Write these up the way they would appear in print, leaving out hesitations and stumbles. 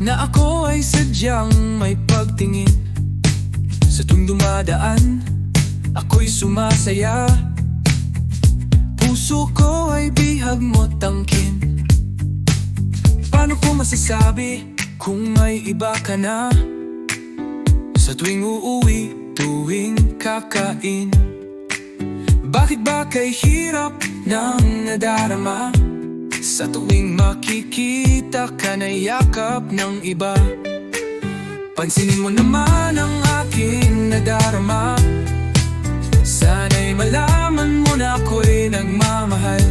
na ako ay sadyang may pagtingin. Sa tuwing dumadaan, ako'y sumasaya. Puso ko ay bihag mo tangkin. Paano ko masasabi kung may iba ka na? Sa tuwing uuwi, tuwing kakain, bakit ba kay hirap nang nadarama? Sa tuwing makikita ka na yakap ng iba, pansinin mo naman ang aking nadarama. Sana'y malaman mo na ako'y nagmamahal.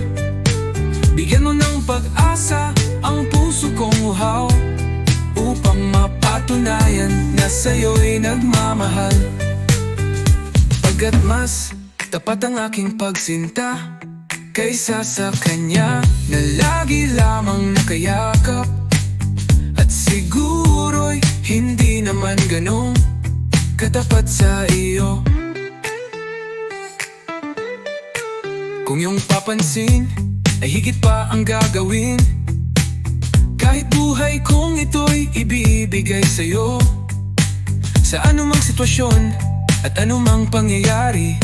Bigyan mo ng pag-asa ang puso kong uhaw, upang mapatunayan na sa'yo'y nagmamahal. Pagkat mas tapat ang aking pagsinta kaysa sa kanya na lagi lamang nakayakap. At siguro'y hindi naman ganong katapat sa iyo. Kung iyong papansin ay higit pa ang gagawin, kahit buhay kong ito'y ibibigay sa'yo. Sa anumang sitwasyon at anumang pangyayari,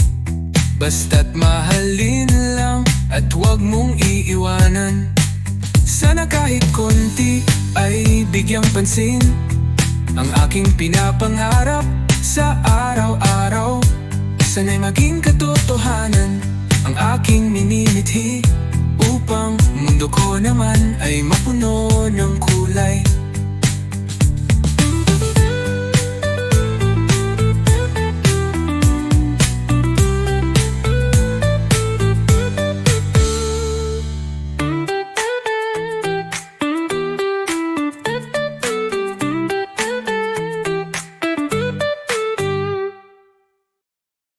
basta't mahalin lang at huwag mong iiwanan. Sana kahit konti ay bigyang pansin ang aking pinapangarap sa araw-araw. Sana'y maging katotohanan ang aking minimithi, upang mundo ko naman ay mapuno ng kulay.